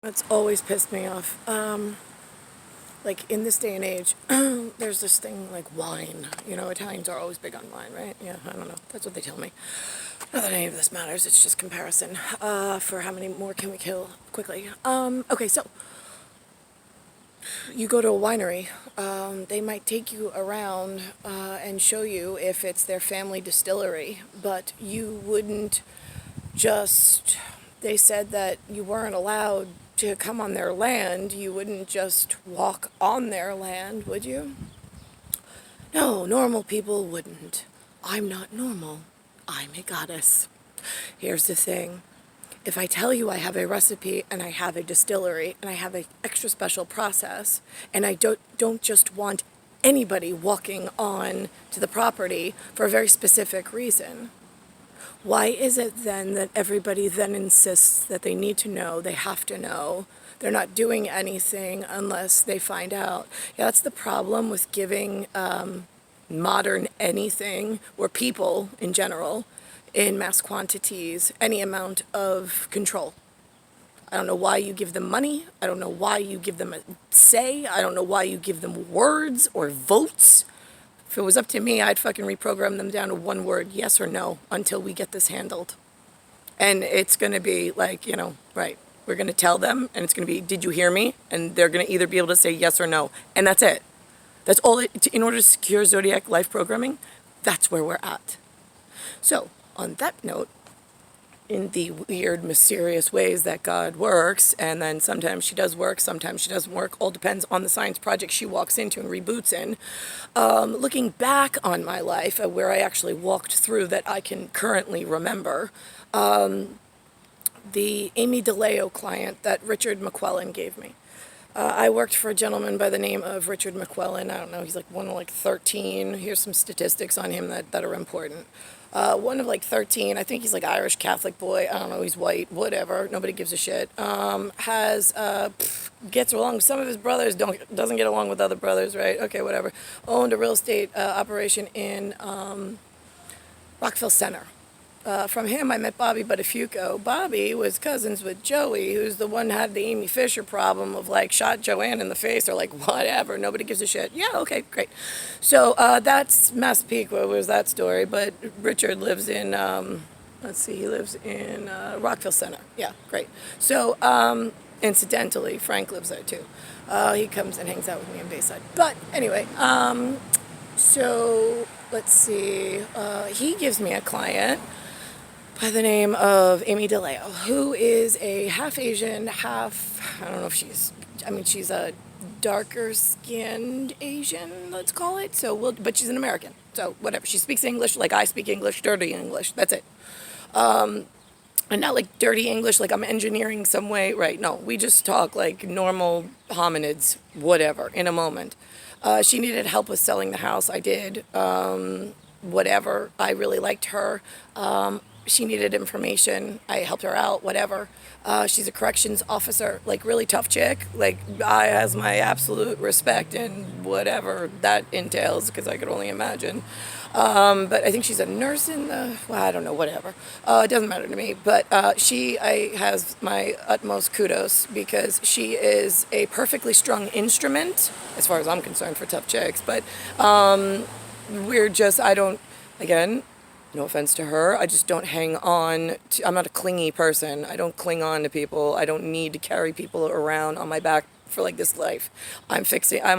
That's always pissed me off. Like in this day and age, there's this thing like wine. You know, Italians are always big on wine, right? Yeah, I don't know. That's what they tell me. Not that any of this matters. It's just comparison for how many more can we kill quickly. Okay, so you go to a winery. They might take you around and show you if it's their family distillery, but you wouldn't just. They said that you weren't allowed to come on their land. You wouldn't just walk on their land, would you? No, normal people wouldn't. I'm not normal. I'm a goddess. Here's the thing. If I tell you I have a recipe and I have a distillery and I have an extra special process and I don't just want anybody walking on to the property for a very specific reason, why is it then that everybody then insists that they need to know, they have to know, they're not doing anything unless they find out? Yeah, that's the problem with giving modern anything, or people in general, in mass quantities, any amount of control. I don't know why you give them money. I don't know why you give them a say. I don't know why you give them words or votes. If it was up to me, I'd fucking reprogram them down to one word, yes or no, until we get this handled. And it's going to be like, right, we're going to tell them, and it's going to be, did you hear me? And they're going to either be able to say yes or no. And that's it. That's all in order to secure Zodiac life programming, that's where we're at. So, on that note, in the weird, mysterious ways that God works, and then sometimes she does work, sometimes she doesn't work, all depends on the science project she walks into and reboots in. Looking back on my life, where I actually walked through that I can currently remember, the Amy Daleo client that Richard McQuillian gave me. I worked for a gentleman by the name of Richard McQuillian. I don't know, he's like one of like 13. Here's some statistics on him that are important. One of like 13, I think he's like Irish Catholic boy, I don't know, he's white, whatever, nobody gives a shit. Gets along with some of his brothers, doesn't get along with other brothers, right? Okay, whatever. Owned a real estate operation in Rockville Center. From him, I met Bobby Buttafuoco. Bobby was cousins with Joey, who's the one who had the Amy Fisher problem of like shot Joanne in the face or like whatever. Nobody gives a shit. Yeah, okay, great. So that's Massapequa was that story. But Richard lives in, he lives in Rockville Center. Yeah, great. So incidentally, Frank lives there too. He comes and hangs out with me in Bayside. But anyway, so let's see. He gives me a client by the name of Amy Daleo, who is a half Asian, I don't know if she's a darker skinned Asian, let's call it. But she's an American. So whatever. She speaks English like I speak English, dirty English. That's it. And not like dirty English, like I'm engineering some way. Right. No, we just talk like normal hominids, whatever, in a moment. She needed help with selling the house. I did. Whatever. I really liked her. She needed information. I helped her out, whatever. She's a corrections officer, like really tough chick. Like I has my absolute respect and whatever that entails, because I could only imagine. But I think she's a nurse I don't know, whatever. It doesn't matter to me. But I has my utmost kudos, because she is a perfectly strung instrument, as far as I'm concerned, for tough chicks. But again, no offense to her, I just don't hang on. I'm not a clingy person. I don't cling on to people. I don't need to carry people around on my back for like this life. I'm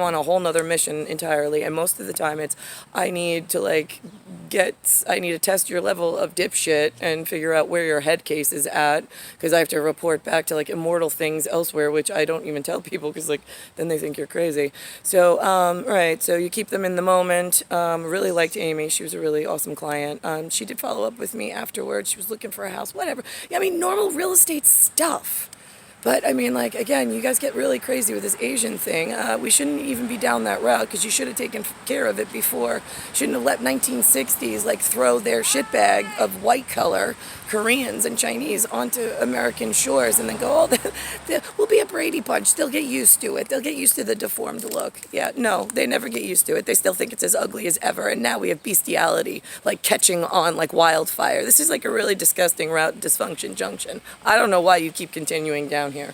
on a whole nother mission entirely, and most of the time I need to test your level of dipshit and figure out where your head case is at, because I have to report back to like immortal things elsewhere, which I don't even tell people, because like then they think you're crazy. So right, so you keep them in the moment. Really liked Amy. She was a really awesome client. She did follow up with me afterwards. She was looking for a house, whatever. Yeah, normal real estate stuff. But again, you guys get really crazy with this Asian thing. We shouldn't even be down that route, because you should have taken care of it before. Shouldn't have let 1960s throw their shitbag of white color Koreans and Chinese onto American shores and then go, we'll be a Brady Bunch. They'll get used to it. They'll get used to the deformed look. Yeah, no, they never get used to it. They still think it's as ugly as ever. And now we have bestiality catching on like wildfire. This is a really disgusting route, dysfunction junction. I don't know why you keep continuing down here.